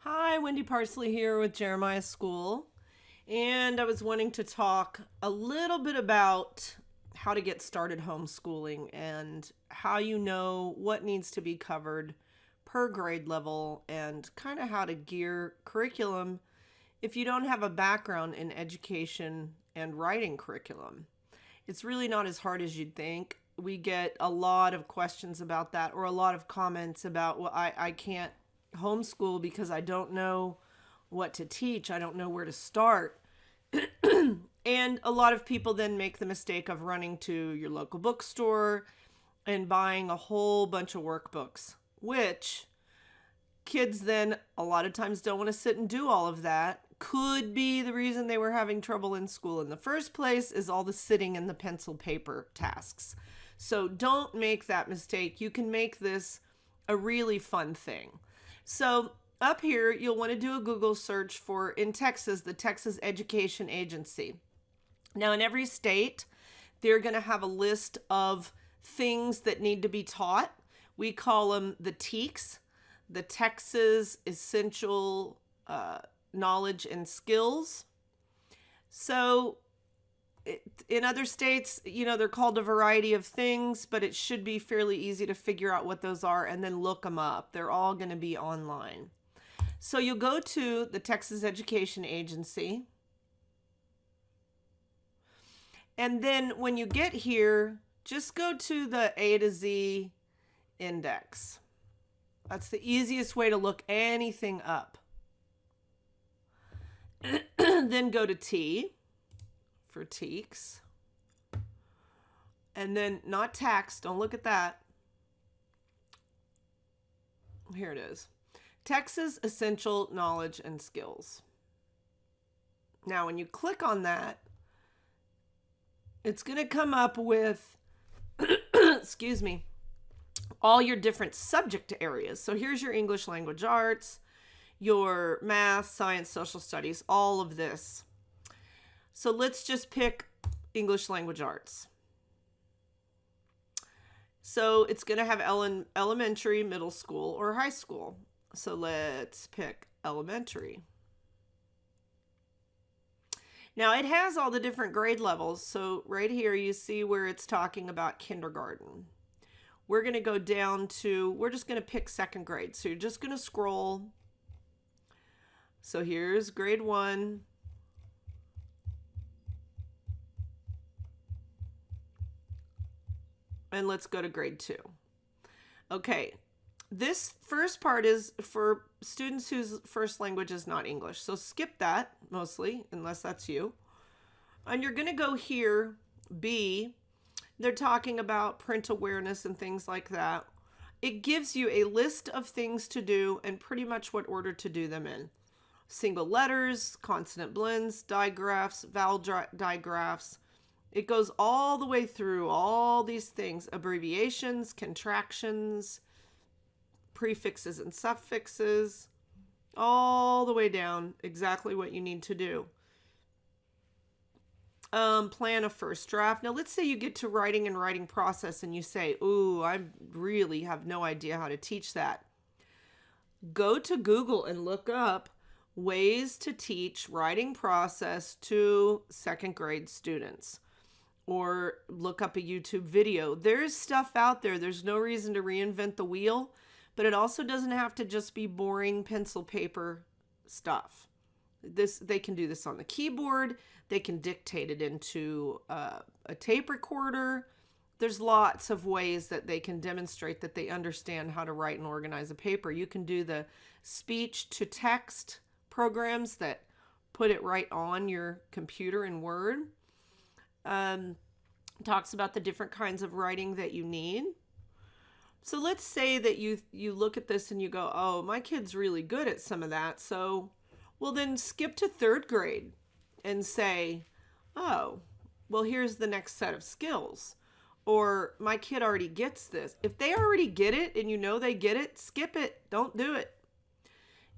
Hi, Wende Parsley here with Jeremiah School. And I was wanting to talk a little bit about how to get started homeschooling and how you know what needs to be covered per grade level and kind of how to gear curriculum if you don't have a background in education and writing curriculum. It's really not as hard as you'd think. We get a lot of questions about that or a lot of comments about, well, I can't homeschool because I don't know what to teach. I don't know where to start. And a lot of people then make the mistake of running to your local bookstore and buying a whole bunch of workbooks, which kids then a lot of times don't want to sit and do all of that. Could be the reason they were having trouble in school in the first place is all the sitting and the pencil paper tasks. So don't make that mistake. You can make this a really fun thing. So up here, you'll want to do a Google search for, in Texas, the Texas Education Agency. Now, in every state, they're going to have a list of things that need to be taught. We call them the TEKS, the Texas Essential Knowledge and Skills. So in other states, they're called a variety of things, but it should be fairly easy to figure out what those are and then look them up. They're all going to be online. So you'll go to the Texas Education Agency. And then when you get here, just go to the A to Z index. That's the easiest way to look anything up. Then go to T for TEKS. And then not tax, don't look at that. Here it is. Texas Essential Knowledge and Skills. Now, when you click on that, it's going to come up with, excuse me, all your different subject areas. So here's your English language arts, your math, science, social studies, all of this. So let's just pick English language arts. So it's going to have elementary, middle school, or high school. So let's pick elementary. Now it has all the different grade levels. So right here you see where it's talking about kindergarten. We're going to go down to, we're just going to pick second grade. So you're just going to scroll. So here's grade 1. And let's go to grade 2. Okay, this first part is for students whose first language is not English. So skip that mostly, unless that's you. And you're going to go here, B. They're talking about print awareness and things like that. It gives you a list of things to do and pretty much what order to do them in. Single letters, consonant blends, digraphs, vowel digraphs. It goes all the way through all these things, abbreviations, contractions, prefixes and suffixes, all the way down, exactly what you need to do. Plan a first draft. Now, let's say you get to writing and writing process and you say, ooh, I really have no idea how to teach that. Go to Google and look up ways to teach writing process to second grade students. Or look up a YouTube video. There's stuff out there. There's no reason to reinvent the wheel, but it also doesn't have to just be boring pencil paper stuff. They can do this on the keyboard. They can dictate it into a tape recorder. There's lots of ways that they can demonstrate that they understand how to write and organize a paper. You can do the speech to text programs that put it right on your computer in Word. Talks about the different kinds of writing that you need. So let's say that you look at this and you go, oh, my kid's really good at some of that. So, well, then skip to third grade and say, oh, well, here's the next set of skills. Or my kid already gets this. If they already get it and you know they get it, skip it. Don't do it.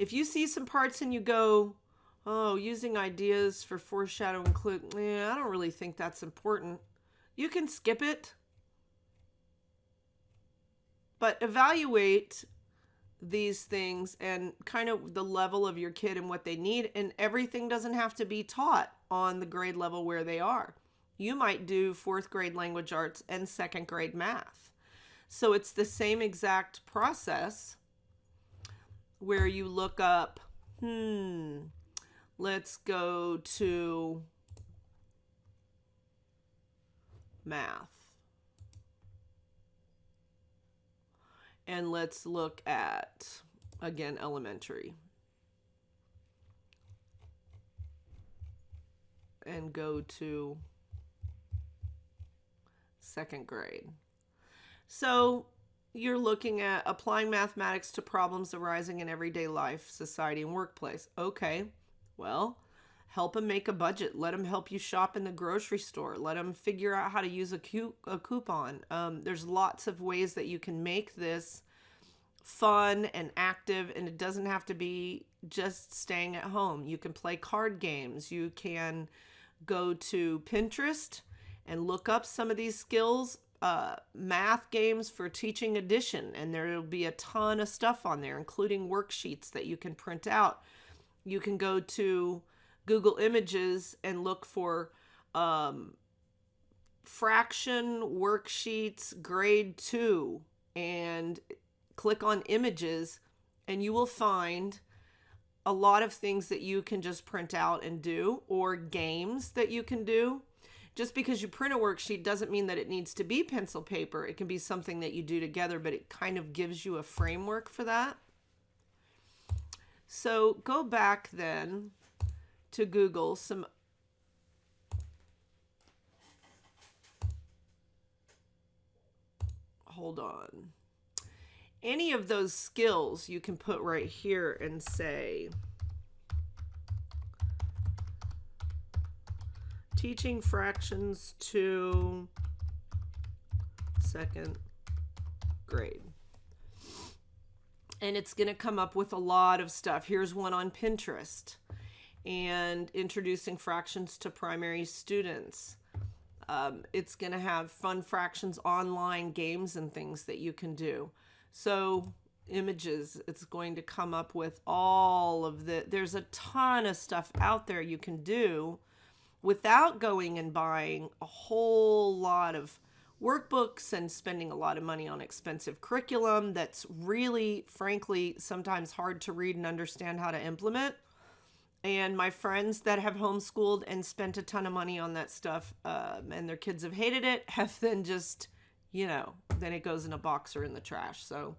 If you see some parts and you go, oh, using ideas for foreshadow and clue, I don't really think that's important. You can skip it. But evaluate these things and kind of the level of your kid and what they need. And everything doesn't have to be taught on the grade level where they are. You might do 4th grade language arts and 2nd grade math. So it's the same exact process where you look up, let's go to math. And let's look at, again, elementary. And go to 2nd grade. So you're looking at applying mathematics to problems arising in everyday life, society, and workplace. Okay, well, help them make a budget. Let them help you shop in the grocery store. Let them figure out how to use a coupon. There's lots of ways that you can make this fun and active, and it doesn't have to be just staying at home. You can play card games. You can go to Pinterest and look up some of these skills, math games for teaching addition, and there'll be a ton of stuff on there, including worksheets that you can print out. You can go to Google Images and look for fraction worksheets grade 2 and click on images, and you will find a lot of things that you can just print out and do, or games that you can do. Just because you print a worksheet doesn't mean that it needs to be pencil paper. It can be something that you do together, but it kind of gives you a framework for that. So go back then to Google hold on. Any of those skills you can put right here and say, teaching fractions to 2nd grade. And it's going to come up with a lot of stuff. Here's one on Pinterest. And introducing fractions to primary students. It's going to have fun fractions online games and things that you can do. So images, it's going to come up with all of there's a ton of stuff out there you can do without going and buying a whole lot of workbooks and spending a lot of money on expensive curriculum that's really, frankly, sometimes hard to read and understand how to implement. And my friends that have homeschooled and spent a ton of money on that stuff, and their kids have hated it, have then just, then it goes in a box or in the trash. So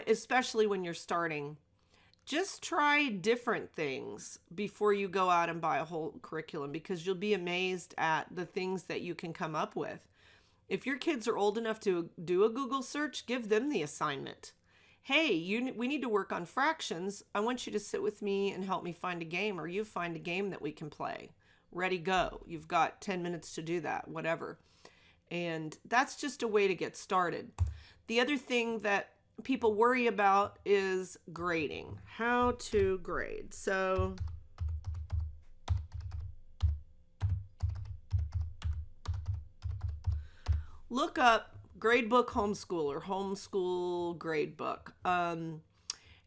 especially when you're starting, just try different things before you go out and buy a whole curriculum, because you'll be amazed at the things that you can come up with. If your kids are old enough to do a Google search, give them the assignment. Hey, we need to work on fractions. I want you to sit with me and help me find a game, or you find a game that we can play. Ready, go. You've got 10 minutes to do that, whatever. And that's just a way to get started. The other thing that people worry about is grading. How to grade. So look up Gradebook Homeschool or Homeschool Gradebook.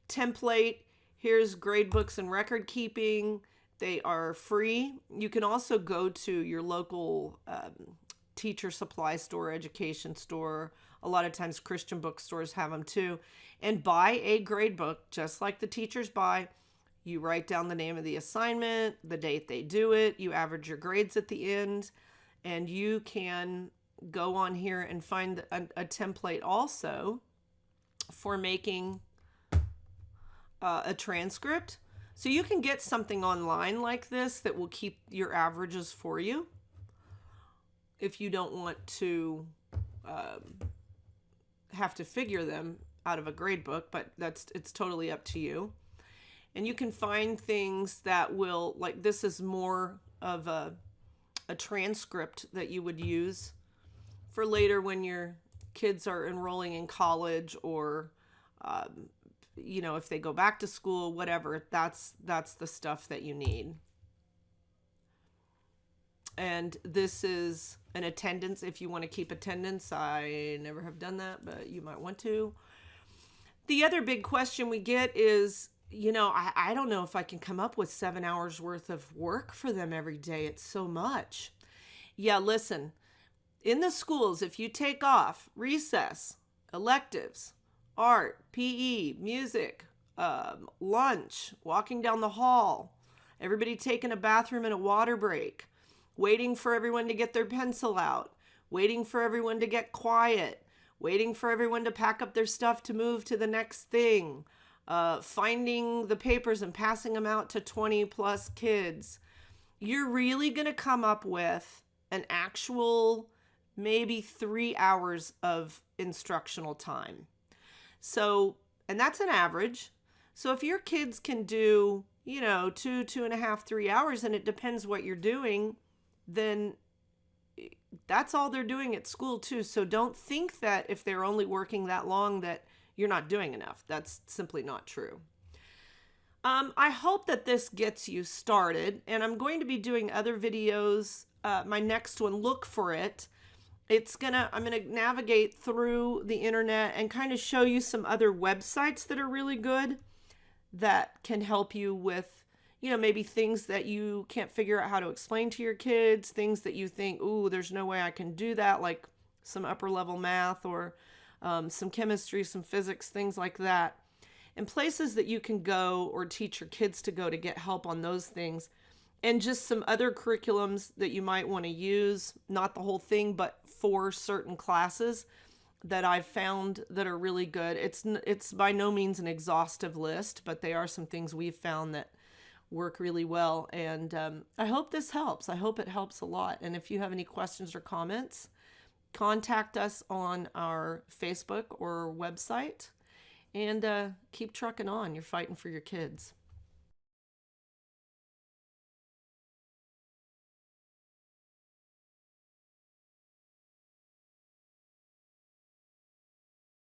Template, here's gradebooks and record keeping. They are free. You can also go to your local teacher supply store, education store. A lot of times Christian bookstores have them too. And buy a gradebook just like the teachers buy. You write down the name of the assignment, the date they do it, you average your grades at the end, and you can go on here and find a template also for making a transcript. So you can get something online like this that will keep your averages for you if you don't want to have to figure them out of a grade book, but it's totally up to you. And you can find things that will, like this is more of a transcript that you would use for later when your kids are enrolling in college, or if they go back to school, whatever. That's the stuff that you need. And this is an attendance if you want to keep attendance. I never have done that, but you might want to. The other big question we get is, I don't know if I can come up with 7 hours worth of work for them every day. It's so much. Yeah, listen, in the schools, if you take off recess, electives, art, PE, music, lunch, walking down the hall, everybody taking a bathroom and a water break, waiting for everyone to get their pencil out, waiting for everyone to get quiet, waiting for everyone to pack up their stuff to move to the next thing, finding the papers and passing them out to 20 plus kids, you're really going to come up with an actual maybe 3 hours of instructional time. So, and that's an average. So if your kids can do, 2.5, 3 hours, and it depends what you're doing, then that's all they're doing at school too. So don't think that if they're only working that long that you're not doing enough. That's simply not true. I hope that this gets you started, and I'm going to be doing other videos. My next one, look for it. I'm gonna navigate through the internet and kind of show you some other websites that are really good that can help you with, maybe things that you can't figure out how to explain to your kids, things that you think, ooh, there's no way I can do that, like some upper level math or some chemistry, some physics, things like that. And places that you can go or teach your kids to go to get help on those things. And just some other curriculums that you might want to use, not the whole thing, but for certain classes that I've found that are really good. It's by no means an exhaustive list, but they are some things we've found that work really well. And I hope this helps. I hope it helps a lot. And if you have any questions or comments, contact us on our Facebook or website, and keep trucking on. You're fighting for your kids.